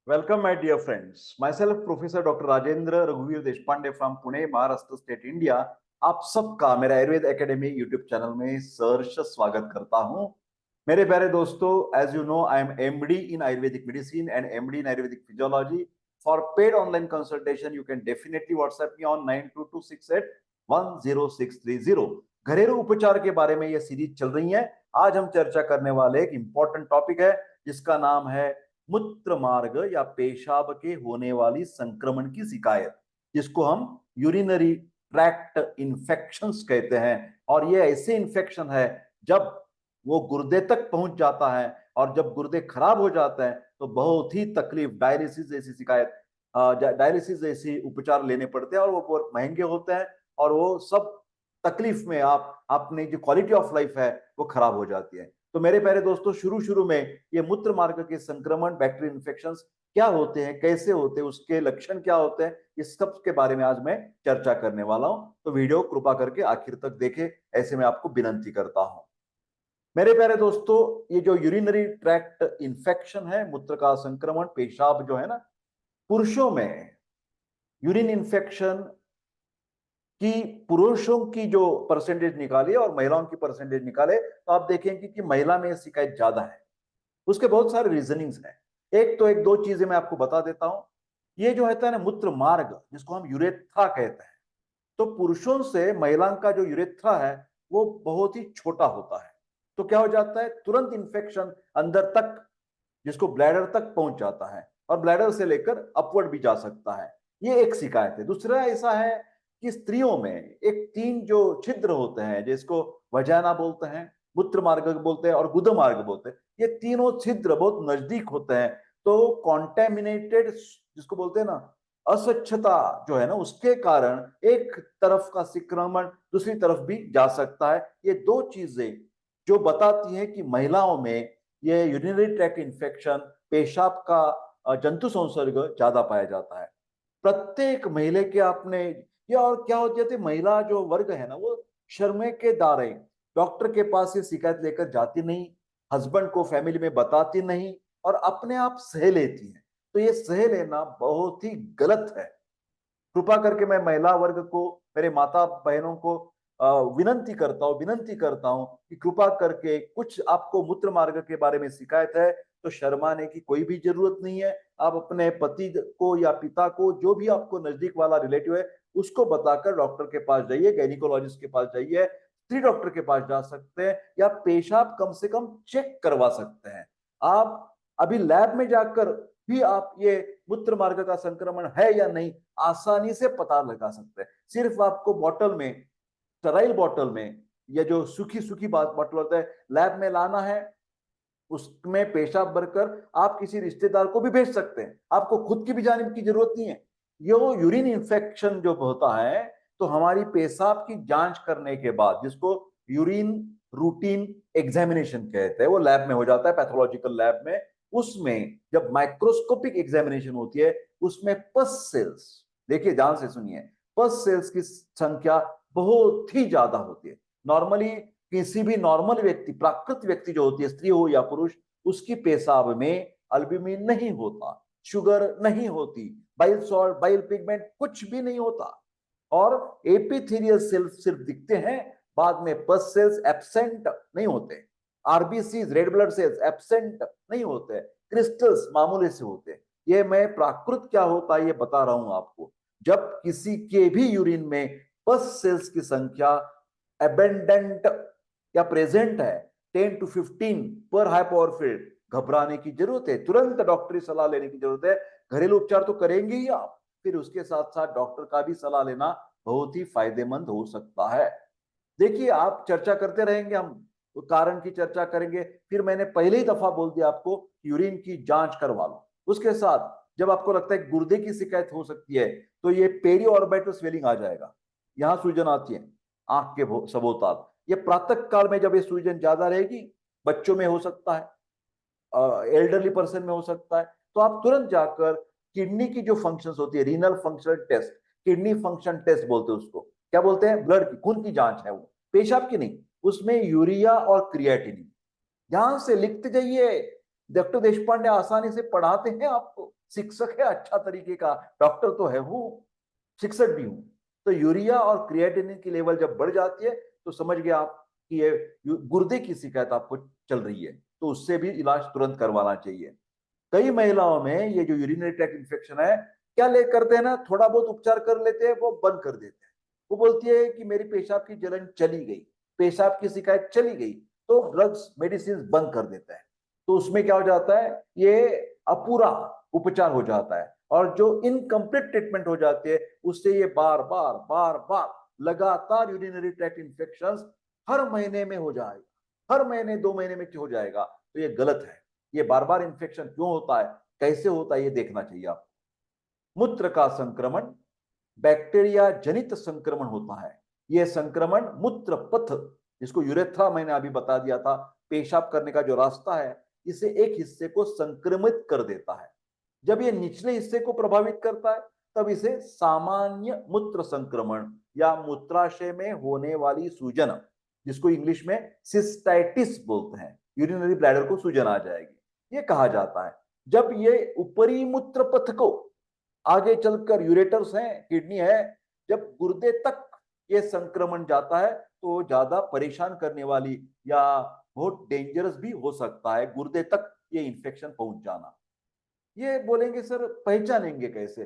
Welcome, my dear friends. Myself, Professor Dr. Rajendra Raghuveer Deshpande from Pune, Maharashtra State, India. आप सबका मेरा Ayurveda academy YouTube channel में सहर्ष स्वागत करता हूं। मेरे प्यारे दोस्तों, as you know, I am MD in Ayurvedic medicine and MD in Ayurvedic physiology. For paid online consultation you can definitely WhatsApp me on 9226810630। घरेलू उपचार के बारे में ये सीरीज चल रही है। आज हम चर्चा करने वाले एक इंपॉर्टेंट टॉपिक है जिसका नाम है मूत्र मार्ग या पेशाब के होने वाली संक्रमण की शिकायत, जिसको हम यूरिनरी ट्रैक्ट इन्फेक्शंस कहते हैं। और ये ऐसे इन्फेक्शन है जब वो गुर्दे तक पहुंच जाता है, और जब गुर्दे खराब हो जाते हैं तो बहुत ही तकलीफ, डायलिसिस जैसी शिकायत, डायलिसिस जैसी उपचार लेने पड़ते हैं और वो बहुत महंगे होते हैं। और वो सब तकलीफ में आप अपनी जो क्वालिटी ऑफ लाइफ है वो खराब हो जाती है। तो मेरे प्यारे दोस्तों, शुरू शुरू में ये मूत्र मार्ग के संक्रमण, बैक्टीरियल इन्फेक्शंस क्या होते हैं, कैसे होते हैं, उसके लक्षण क्या होते हैं, इस सब के बारे में आज मैं चर्चा करने वाला हूं। तो वीडियो कृपा करके आखिर तक देखें, ऐसे मैं आपको विनंती करता हूं। मेरे प्यारे दोस्तों, ये जो यूरिनरी ट्रैक्ट इन्फेक्शन है, मूत्र का संक्रमण, पेशाब जो है ना, पुरुषों में यूरिन इन्फेक्शन कि पुरुषों की जो परसेंटेज निकाले और महिलाओं की परसेंटेज निकाले तो आप देखेंगे कि महिला में शिकायत ज्यादा है। उसके बहुत सारे रीजनिंग्स हैं। एक दो चीजें मैं आपको बता देता हूं। ये जो है ना मूत्र मार्ग, जिसको हम यूरेथ्रा कहते हैं, तो पुरुषों से महिला का जो यूरेथ्रा है वो बहुत ही छोटा होता है। तो क्या हो जाता है, तुरंत इंफेक्शन अंदर तक, जिसको ब्लैडर तक पहुंच जाता है, और ब्लैडर से लेकर अपवर्ड भी जा सकता है। ये एक शिकायत है। दूसरा ऐसा है कि स्त्रियों में एक तीन जो छिद्र होते हैं, जिसको वजाना बोलते हैं, मूत्र मार्ग बोलते हैं और गुद मार्ग बोलते हैं, ये तीनों छिद्र बहुत नजदीक होते हैं। तो कॉन्टेमिनेटेड, जिसको बोलते हैं ना, अस्वच्छता जो है ना, उसके कारण एक तरफ का संक्रमण दूसरी तरफ भी जा सकता है। ये दो चीजें जो बताती हैं कि महिलाओं में ये यूरिनरी ट्रैक्ट इन्फेक्शन, पेशाब का जंतु संसर्ग ज्यादा पाया जाता है। प्रत्येक महिला के आपने, या और क्या होती है, महिला जो वर्ग है ना, वो शर्मे के दायरे, डॉक्टर के पास ये शिकायत लेकर जाती नहीं, हस्बैंड को फैमिली में बताती नहीं, और अपने आप सह लेती है। तो ये सह लेना बहुत ही गलत है। कृपा करके मैं महिला वर्ग को, मेरे माता बहनों को विनंती करता हूं कि कृपा करके, कुछ आपको मूत्र मार्ग के बारे में शिकायत है तो शर्माने की कोई भी जरूरत नहीं है। आप अपने पति को या पिता को, जो भी आपको नजदीक वाला रिलेटिव है, उसको बताकर डॉक्टर के पास जाइए, गायनिकोलॉजिस्ट के पास जाइए, स्त्री डॉक्टर के पास जा सकते हैं, या पेशाब कम से कम चेक करवा सकते हैं। आप अभी लैब में जाकर भी आप ये मूत्र मार्ग का संक्रमण है या नहीं आसानी से पता लगा सकते हैं। सिर्फ आपको बॉटल में, स्टराइल बॉटल में, या जो सूखी सूखी बॉटल होता है, लैब में लाना है, उसमें पेशाब भरकर आप किसी रिश्तेदार को भी भेज सकते हैं। आपको खुद की भी जाने की जरूरत नहीं है। ये यूरिन इन्फेक्शन जो होता है, तो हमारी पेशाब की जांच करने के बाद, जिसको यूरिन रूटीन एग्जामिनेशन कहते हैं, वो लैब में हो जाता है, पैथोलॉजिकल लैब में। उसमें जब माइक्रोस्कोपिक एग्जामिनेशन होती है, उसमें पस सेल्स, देखिए ध्यान से सुनिए, पस सेल्स की संख्या बहुत ही ज्यादा होती है। नॉर्मली किसी भी नॉर्मल व्यक्ति, प्राकृत व्यक्ति जो होती है, स्त्री हो या पुरुष, उसकी पेशाब में अल्ब्यूमिन नहीं होता, शुगर नहीं होती, बाइल सॉल्ट, बाइल पिगमेंट कुछ भी नहीं होता, और एपिथेलियल सेल्स सिर्फ दिखते हैं। बाद में पस सेल्स एब्सेंट नहीं होते, RBC, red blood cells absent नहीं होते, क्रिस्टल्स मामूली से होते। ये मैं प्राकृत क्या होता है ये बता रहा हूं आपको। जब किसी के भी यूरिन में पस सेल्स की संख्या एबेंडेंट या प्रेजेंट है 10 to 15 पर हाई पावर फील्ड, घबराने की जरूरत है, तुरंत डॉक्टरी सलाह लेने की जरूरत है। घरेलू उपचार तो करेंगे ही आप, फिर उसके साथ साथ डॉक्टर का भी सलाह लेना बहुत ही फायदेमंद हो सकता है। देखिए, आप चर्चा करते रहेंगे, हम कारण की चर्चा करेंगे। फिर मैंने पहले ही दफा बोल दिया आपको, यूरिन की जांच करवा लो। उसके साथ जब आपको लगता है गुर्दे की शिकायत हो सकती है, तो ये पेरी ऑर्बिटल स्वेलिंग आ जाएगा, यहां सूजन आती है आंख के सबोताल। ये प्रातः काल में जब ये सूजन ज्यादा रहेगी, बच्चों में हो सकता है, एल्डरली पर्सन में हो सकता है, तो आप तुरंत जाकर किडनी की जो फंक्शंस होती है, renal function test, kidney function test बोलते हैं उसको, क्या बोलते हैं, ब्लड की, खून की जांच है वो, पेशाब की नहीं। उसमें यूरिया और क्रिएटिनिन, ध्यान से लिखते जाइए, डॉक्टर देशपांडे आसानी से पढ़ाते हैं आपको, शिक्षक है अच्छा तरीके का, डॉक्टर तो है वो, शिक्षक भी हूं। तो यूरिया और क्रिएटिनिन की लेवल जब बढ़ जाती है तो समझ गया आप कि ये गुर्दे की शिकायत आपको चल रही है, तो उससे भी इलाज तुरंत करवाना चाहिए। कई महिलाओं में ये जो यूरिनरी ट्रैक्ट इन्फेक्शन है, क्या ले करते हैं ना, थोड़ा बहुत उपचार कर लेते हैं, वो बंद कर देते हैं। वो बोलती है कि मेरी पेशाब की जलन चली गई, पेशाब की शिकायत चली गई, तो ड्रग्स मेडिसिन बंद कर देता है। तो उसमें क्या हो जाता है, ये अपूरा उपचार हो जाता है, और जो इनकम्प्लीट ट्रीटमेंट हो जाती है उससे ये बार बार बार बार लगातार यूरिनरी ट्रैक्ट इन्फेक्शन हर महीने में हो जाएगा, हर महीने 2 महीने में हो जाएगा। तो ये गलत है। ये बार बार इन्फेक्शन क्यों होता है, कैसे होता है, ये देखना चाहिए आपको। मूत्र का संक्रमण बैक्टीरिया जनित संक्रमण होता है। यह संक्रमण मूत्र पथ, जिसको यूरेथ्रा मैंने अभी बता दिया था, पेशाब करने का जो रास्ता है, इसे एक हिस्से को संक्रमित कर देता है। जब ये निचले हिस्से को प्रभावित करता है तब इसे सामान्य मूत्र संक्रमण या मूत्राशय में होने वाली सूजन, जिसको इंग्लिश में सिस्टाइटिस बोलते हैं, यूरिनरी ब्लैडर को सूजन आ जाएगी, ये कहा जाता है। जब ये ऊपरी मूत्र पथ को आगे चलकर यूरेटर्स हैं, किडनी है, जब गुर्दे तक ये संक्रमण जाता है तो ज्यादा परेशान करने वाली या बहुत डेंजरस भी हो सकता है, गुर्दे तक ये इंफेक्शन पहुंच जाना। ये बोलेंगे सर पहचानेंगे कैसे,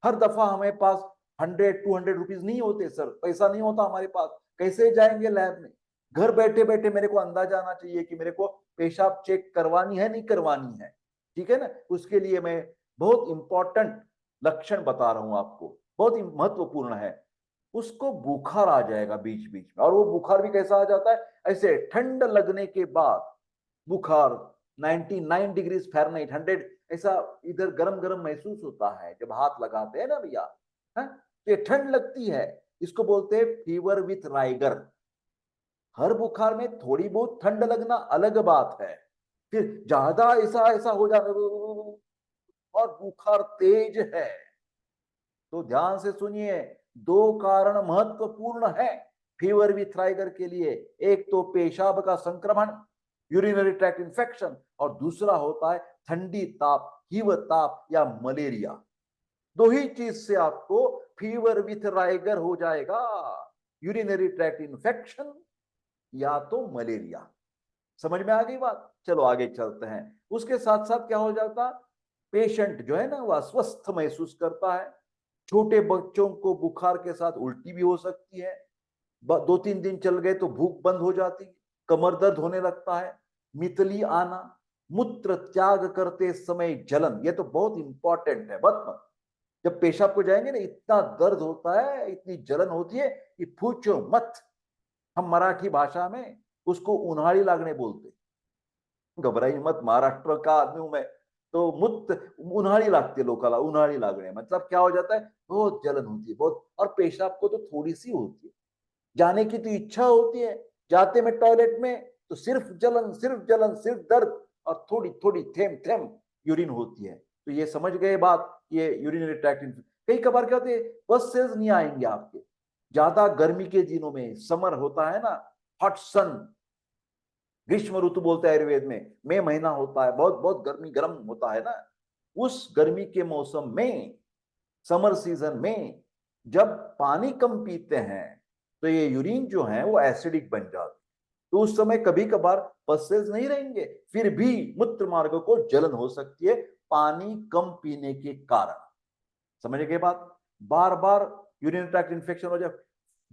हर दफा हमें पास 100-200 रुपीज नहीं होते सर, पैसा नहीं होता हमारे पास, कैसे जाएंगे लैब में। घर बैठे बैठे मेरे को अंदाजा आना चाहिए कि मेरे को पेशाब चेक करवानी है नहीं करवानी है, ठीक है ना। उसके लिए मैं बहुत इंपॉर्टेंट लक्षण बता रहा हूं आपको, बहुत ही महत्वपूर्ण है। उसको बुखार आ जाएगा बीच बीच में, और वो बुखार भी कैसा आ जाता है, ऐसे ठंड लगने के बाद बुखार 99 डिग्री फ़ारेनहाइट 100, ऐसा इधर गरम गरम महसूस होता है जब हाथ लगाते हैं ना भैया, है तो ये ठंड लगती है, इसको बोलते हैं फीवर विथ राइगर। हर बुखार में थोड़ी बहुत ठंड लगना अलग बात है, फिर ज्यादा ऐसा ऐसा हो जाना और बुखार तेज है, तो ध्यान से सुनिए। दो कारण महत्वपूर्ण है फीवर विथ राइगर के लिए, एक तो पेशाब का संक्रमण, यूरिनरी ट्रैक्ट इन्फेक्शन, और दूसरा होता है ठंडी ताप, हीव ताप या मलेरिया। दो ही चीज से आपको फीवर विथ राइगर हो जाएगा, यूरिनरी ट्रैक्ट इन्फेक्शन या तो मलेरिया। समझ में आ गई बात, चलो आगे चलते हैं। उसके साथ साथ क्या हो जाता, पेशेंट जो है ना वह अस्वस्थ महसूस करता है। छोटे बच्चों को बुखार के साथ उल्टी भी हो सकती है, 2-3 दिन चल गए तो भूख बंद हो जाती, कमर दर्द होने लगता है, मितली आना, मूत्र त्याग करते समय जलन, ये तो बहुत इंपॉर्टेंट है। बत जब पेशाब को जाएंगे ना, इतना दर्द होता है, इतनी जलन होती है कि पूछो मत। हम मराठी भाषा में उसको उन्हाळी लागणे बोलते, घबराई मत, महाराष्ट्र का आदमी हूं मैं, तो मुत उन्हाळी लागते लोकाला, उन्हाळी लागणे मतलब क्या हो जाता है, बहुत जलन होती है बहुत, और पेशाब को तो थोड़ी सी होती है, जाने की तो इच्छा होती है, जाते में टॉयलेट में तो सिर्फ जलन सिर्फ जलन सिर्फ दर्द, और थोड़ी थोड़ी थेम थेम यूरिन होती है। तो ये समझ गए बात, ये यूरिनरी ट्रैक्ट इन्फेक्शन। कई कबार क्या होते हैं, बस सेल्स नहीं आएंगे आपके, ज्यादा गर्मी के दिनों में, समर होता है ना, हॉट सन, ग्रीष्म ऋतु बोलते हैं आयुर्वेद में, मई महीना होता है, बहुत बहुत गर्मी गर्म होता है ना, उस गर्मी के मौसम में, समर सीजन में जब पानी कम पीते हैं तो ये यूरिन जो है वो एसिडिक बन जाती है। तो उस समय कभी कभार पसेज नहीं रहेंगे, फिर भी मूत्र मार्ग को जलन हो सकती है पानी कम पीने के कारण। समझ गए बात, बार बार यूरिन ट्रैक्ट इन्फेक्शन हो जाए,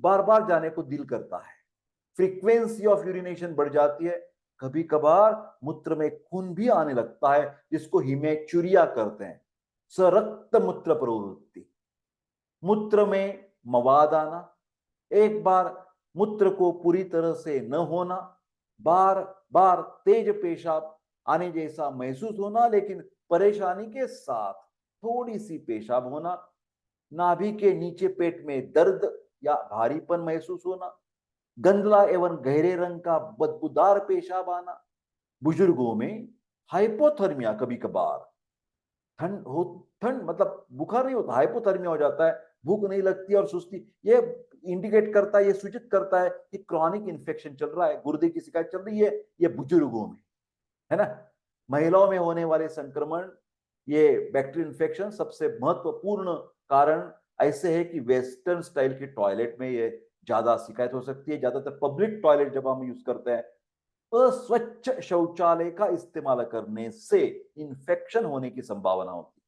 बार बार जाने को दिल करता है, फ्रीक्वेंसी ऑफ यूरिनेशन बढ़ जाती है, कभी कभार मूत्र में खून भी आने लगता है, जिसको हिमेचुरिया करते हैं, सरक्त मूत्र प्रवृत्ति, मूत्र में मवाद आना, एक बार मूत्र को पूरी तरह से न होना, बार बार तेज पेशाब आने जैसा महसूस होना, लेकिन परेशानी के साथ थोड़ी सी पेशाब होना, नाभि के नीचे पेट में दर्द या भारीपन महसूस होना, गंदला एवं गहरे रंग का बदबूदार पेशाब आना, बुजुर्गों में हाइपोथर्मिया, कभी कभार ठंड हो, ठंड मतलब बुखार नहीं होता, हाइपोथर्मिया हो जाता है, भूख नहीं लगती और सुस्ती, ये इंडिकेट करता है, ये सूचित करता है कि क्रॉनिक इन्फेक्शन चल रहा है, गुर्दे की शिकायत चल रही है, ये बुजुर्गों में है ना। महिलाओं में होने वाले संक्रमण ये बैक्टीरियल इन्फेक्शन सबसे महत्वपूर्ण कारण ऐसे है कि वेस्टर्न स्टाइल के टॉयलेट में ये ज्यादा शिकायत हो सकती है। ज्यादातर पब्लिक टॉयलेट जब हम यूज करते हैं, अस्वच्छ शौचालय का इस्तेमाल करने से इन्फेक्शन होने की संभावना होती है।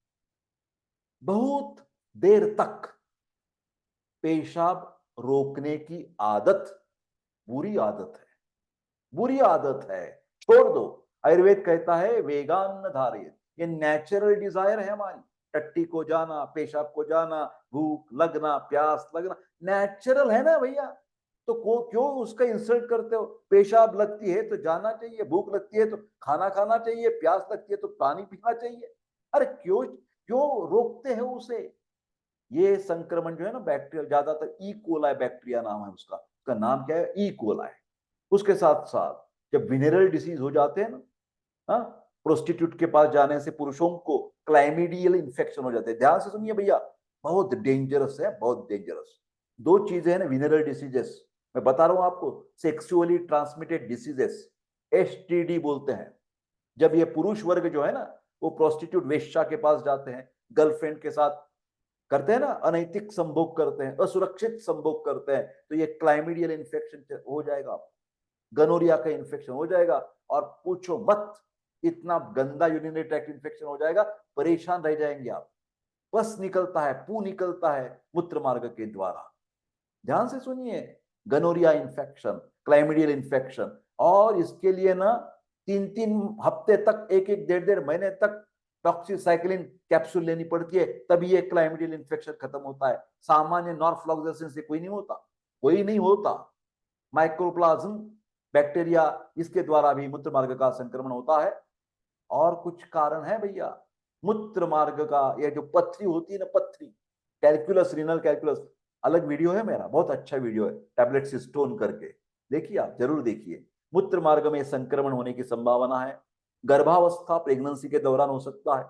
बहुत देर तक पेशाब रोकने की आदत बुरी आदत है, बुरी आदत है, छोड़ दो। आयुर्वेद कहता है वेगान धारित, ये नेचुरल डिजायर है हमारी। टट्टी को जाना, पेशाब को जाना, भूख लगना, प्यास लगना नेचुरल है ना भैया। तो क्यों उसका इंसल्ट करते हो? पेशाब लगती है तो जाना चाहिए, भूख लगती है तो खाना खाना चाहिए, प्यास लगती है तो पानी पीना चाहिए। अरे क्यों क्यों रोकते हैं उसे? ये संक्रमण जो है ना बैक्टीरियल, ज्यादातर ई कोलाई बैक्टीरिया नाम है उसका नाम क्या है? E coli. उसके साथ साथ जब विनेरल डिसीज हो जाते हैं ना, हाँ, प्रोस्टिट्यूट के पास जाने से पुरुषों को क्लाइमिडियल इन्फेक्शन हो जाते हैं। ध्यान से सुनिए भैया, बहुत डेंजरस है, बहुत डेंजरस। दो चीजें हैं ना विनेरल डिसीजेस, मैं बता रहा हूं आपको, सेक्सुअली ट्रांसमिटेड डिसीजेस, एसटीडी बोलते हैं। जब ये पुरुष वर्ग जो है ना, वो प्रोस्टिट्यूट वेश्या के पास जाते हैं, गर्लफ्रेंड के साथ करते हैं ना, अनैतिक संभोग करते हैं, असुरक्षित संभोग करते हैं, तो ये क्लाइमिडियल इन्फेक्शन हो जाएगा, गनोरिया का इन्फेक्शन हो जाएगा। और पूछो मत, इतना गंदा यूरिनरी ट्रैक्ट इन्फेक्शन हो जाएगा, परेशान रह जाएंगे आप। बस निकलता है, पू निकलता है मूत्र मार्ग के द्वारा। ध्यान से सुनिए, गनोरिया इन्फेक्शन, क्लाइमिडियल इन्फेक्शन, और इसके लिए ना 3-3 हफ्ते तक, 1-1 डेढ़-डेढ़ महीने तक डॉक्सीसाइक्लिन कैप्सूल लेनी पड़ती है, तभी ये क्लाइमिडियल इन्फेक्शन खत्म होता है। सामान्य नॉर्फ्लॉक्सासिन से कोई नहीं होता, कोई नहीं होता। माइक्रोप्लाज्म बैक्टीरिया, इसके द्वारा भी मूत्र मार्ग का संक्रमण होता है। और कुछ कारण है भैया मूत्र मार्ग का, ये जो पथरी होती है ना, पथरी, कैलकुलस, रीनल कैलकुलस, अलग वीडियो है मेरा, बहुत अच्छा वीडियो है, टैबलेट से स्टोन करके, देखिए आप जरूर देखिए। मूत्र मार्ग में संक्रमण होने की संभावना है। गर्भावस्था, प्रेगनेंसी के दौरान हो सकता है।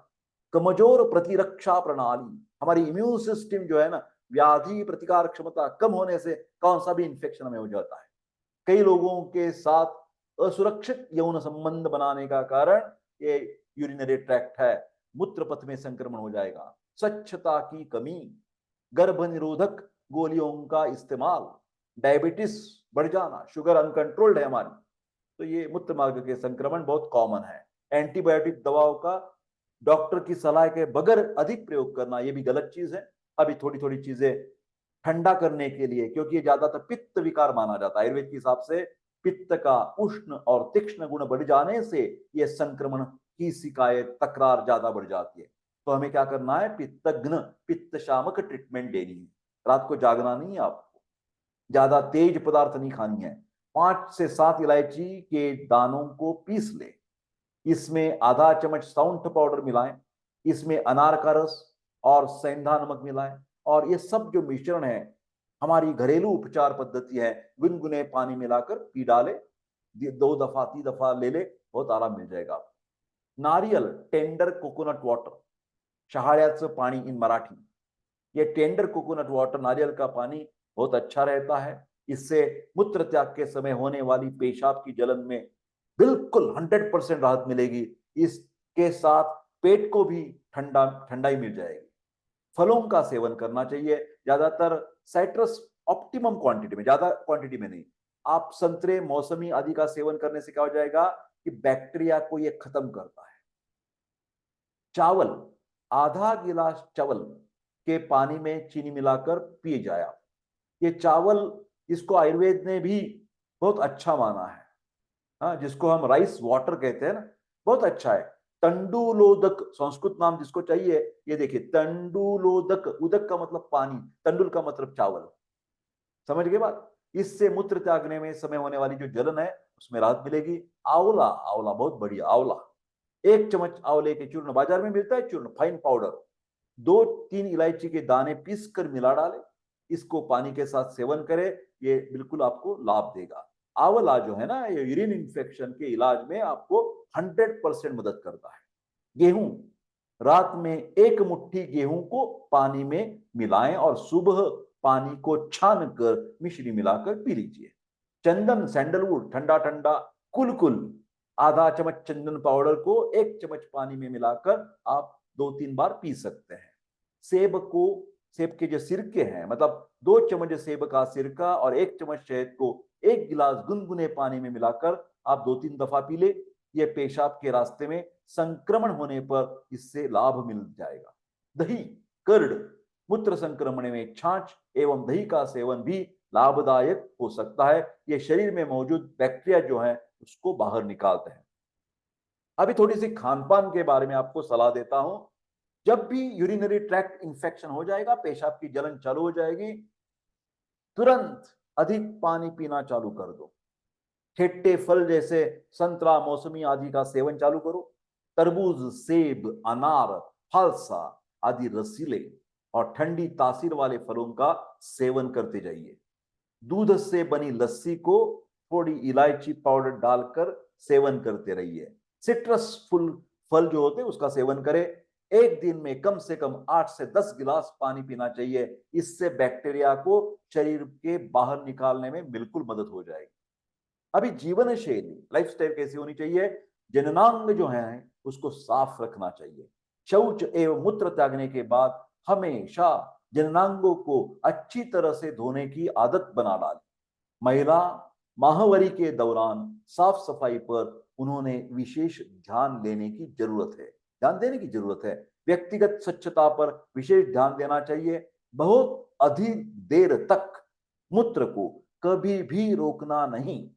कमजोर प्रतिरक्षा प्रणाली, हमारी इम्यून सिस्टम जो है ना, व्याधि प्रतिकार क्षमता कम होने से कौन सा भी इंफेक्शन हमें हो जाता है। कई लोगों के साथ असुरक्षित यौन संबंध बनाने का कारण ये यूरिनरी ट्रैक्ट है, मूत्र पथ में संक्रमण हो जाएगा। स्वच्छता की कमी, गर्भ निरोधक गोलियों का इस्तेमाल, डायबिटीज बढ़ जाना, शुगर अनकंट्रोल्ड है हमारी, तो ये मूत्र मार्ग के संक्रमण बहुत कॉमन है। एंटीबायोटिक दवाओं का डॉक्टर की सलाह के बगैर अधिक प्रयोग करना, ये भी गलत चीज है। अभी थोड़ी थोड़ी चीजें ठंडा करने के लिए, क्योंकि ये ज्यादातर पित्त विकार माना जाता है आयुर्वेद के हिसाब से, पित्त का उष्ण और तीक्ष्ण गुण बढ़ जाने से ये संक्रमण की शिकायत, तकरार ज्यादा बढ़ जाती है। तो हमें क्या करना है? पित्तघ्न, पित्त शामक ट्रीटमेंट देनी है। रात को जागना नहीं है आपको, ज्यादा तेज पदार्थ नहीं खानी है। 5 से 7 इलायची के दानों को पीस ले, इसमें आधा चम्मच सौंठ पाउडर मिलाएं, इसमें अनार का रस और सेंधा नमक मिलाएं, और ये सब जो मिश्रण है, हमारी घरेलू उपचार पद्धति है, गुनगुने पानी मिलाकर पी डाले, 2 दफा 3 दफा ले ले, बहुत आराम मिल जाएगा। नारियल, टेंडर कोकोनट वाटर, शहाळ्याचं पाणी इन मराठी, ये टेंडर कोकोनट वाटर, नारियल का पानी बहुत अच्छा रहता है। इससे मूत्र त्याग के समय होने वाली पेशाब की जलन में बिल्कुल 100% राहत मिलेगी। इसके साथ पेट को भी ठंडाई मिल जाएगी। फलों का सेवन करना चाहिए, ज्यादातर साइट्रस, ऑप्टिमम क्वांटिटी में, ज्यादा क्वांटिटी में नहीं। आप संतरे, मौसमी आदि का सेवन करने से क्या हो जाएगा कि बैक्टीरिया को ये खत्म करता है। चावल, आधा गिलास चावल के पानी में चीनी मिलाकर पिए जाए आप। ये चावल, इसको आयुर्वेद ने भी बहुत अच्छा माना है, हाँ, जिसको हम राइस वाटर कहते हैं ना, बहुत अच्छा है। तंडुलोदक, संस्कृत नाम जिसको चाहिए, ये देखिए, तंडुलोदक, उदक का मतलब पानी, तंडुल का मतलब चावल, समझ गए बात? इससे मूत्र त्यागने में समय होने वाली जो जलन है उसमें राहत मिलेगी। आंवला, आंवला बहुत बढ़िया, आंवला, 1 चम्मच आंवले के चूर्ण, बाजार में मिलता है चूर्ण, फाइन पाउडर, 2-3 इलायची के दाने पीस कर मिला डाले, इसको पानी के साथ सेवन करें, ये बिल्कुल आपको लाभ देगा। आंवला जो है ना, ये यूरिन इन्फेक्शन के इलाज में आपको 100% मदद करता है। गेहूं, रात में 1 मुट्ठी गेहूं को पानी में मिलाएं और सुबह पानी को छान कर मिश्री मिलाकर पी लीजिए। चंदन, सैंडलवुड, ठंडा ठंडा, कुल आधा चम्मच चंदन पाउडर को 1 चम्मच पानी में मिलाकर आप 2-3 बार पी सकते हैं। सेब के जो सिरके हैं, मतलब 2 चम्मच सेब का सिरका और 1 चम्मच शहद को 1 गिलास गुनगुने पानी में मिलाकर आप 2-3 दफा पी ले। ये पेशाब के रास्ते में संक्रमण होने पर इससे लाभ मिल जाएगा। दही, कर्ड, मूत्र संक्रमण में छाछ एवं दही का सेवन भी लाभदायक हो सकता है। ये शरीर में मौजूद बैक्टीरिया जो है उसको बाहर निकालते हैं। अभी थोड़ी सी खान-पान के बारे में आपको सलाह देता हूं। जब भी यूरिनरी ट्रैक्ट इंफेक्शन हो जाएगा, पेशाब की जलन चालू हो जाएगी, तुरंत अधिक पानी पीना चालू कर दो। खट्टे फल जैसे संतरा, मौसमी आदि का सेवन चालू करो। तरबूज, सेब, अनार, फलसा आदि रसीले और ठंडी तासीर वाले फलों का सेवन करते जाइए। दूध से बनी लस्सी को थोड़ी इलायची पाउडर डालकर सेवन करते रहिए। सिट्रस फुल फल जो होते हैं उसका सेवन करें। एक दिन में कम से कम 8 से 10 गिलास पानी पीना चाहिए। इससे बैक्टीरिया को शरीर के बाहर निकालने में बिल्कुल मदद हो जाएगी। अभी जीवन शैली, लाइफस्टाइल कैसी होनी चाहिए? जननांग जो है उसको साफ रखना चाहिए। शौच एवं मूत्र त्यागने के बाद हमेशा जननांगों को अच्छी तरह से धोने की आदत बना डालें। महिला माहवारी के दौरान साफ सफाई पर उन्होंने विशेष ध्यान देने की जरूरत है, ध्यान देने की जरूरत है। व्यक्तिगत स्वच्छता पर विशेष ध्यान देना चाहिए। बहुत अधिक देर तक मूत्र को कभी भी रोकना नहीं,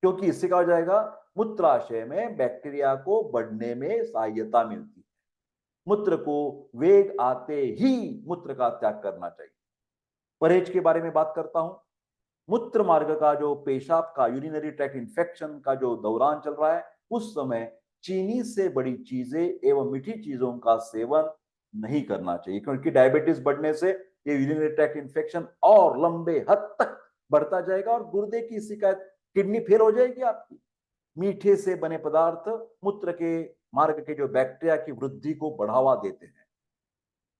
क्योंकि इससे क्या हो जाएगा? मूत्राशय में बैक्टीरिया को बढ़ने में सहायता मिलती है। मूत्र को वेग आते ही मूत्र का त्याग करना चाहिए। परहेज के बारे में बात करता हूं। मूत्र मार्ग का जो पेशाब का, यूरिनरी ट्रैक्ट इंफेक्शन का जो दौरान चल रहा है, उस समय चीनी से बड़ी चीजें एवं मीठी चीजों का सेवन नहीं करना चाहिए, क्योंकि डायबिटीज बढ़ने से ये यूरिनरी ट्रैक्ट इंफेक्शन और लंबे हद तक बढ़ता जाएगा और गुर्दे की शिकायत, किडनी फेल हो जाएगी आपकी। मीठे से बने पदार्थ मूत्र के मार्ग के जो बैक्टीरिया की वृद्धि को बढ़ावा देते हैं।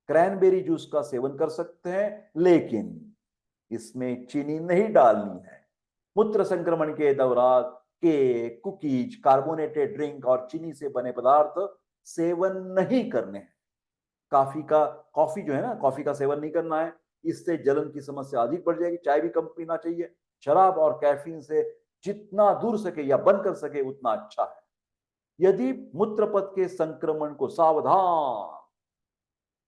क्रैनबेरी जूस का सेवन कर सकते हैं, लेकिन इसमें चीनी नहीं डालनी है। मूत्र संक्रमण के दौरान केक, कुकीज, कार्बोनेटेड ड्रिंक और चीनी से बने पदार्थ सेवन नहीं करने हैं। कॉफी जो है ना, कॉफी का सेवन नहीं करना है, इससे जलन की समस्या अधिक बढ़ जाएगी। चाय भी कम पीना चाहिए। शराब और कैफीन से जितना दूर सके या बंद कर सके उतना अच्छा है। यदि मूत्रपथ के संक्रमण को सावधान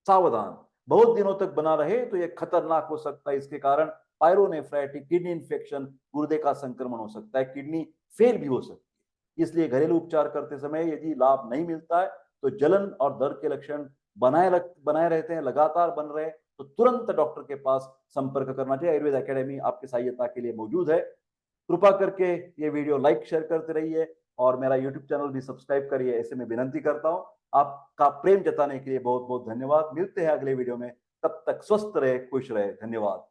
सावधान बहुत दिनों तक बना रहे तो यह खतरनाक हो सकता है। इसके कारण पायरोनेफ्राइटिस, किडनी इंफेक्शन, गुर्दे का संक्रमण हो सकता है, किडनी फेल भी हो सकती है। इसलिए घरेलू उपचार करते समय यदि लाभ नहीं मिलता है तो जलन और दर्द के लक्षण बनाए रहते हैं, लगातार बन रहे हैं, तो तुरंत डॉक्टर के पास संपर्क करना चाहिए। आयुर्वेद एकेडमी आपकी सहायता के लिए मौजूद है। कृपा करके ये वीडियो लाइक शेयर करते रहिए और मेरा यूट्यूब चैनल भी सब्सक्राइब करिए, ऐसे मैं विनंती करता हूं। आपका प्रेम जताने के लिए बहुत बहुत धन्यवाद। मिलते हैं अगले वीडियो में, तब तक स्वस्थ रहे, खुश रहे। धन्यवाद।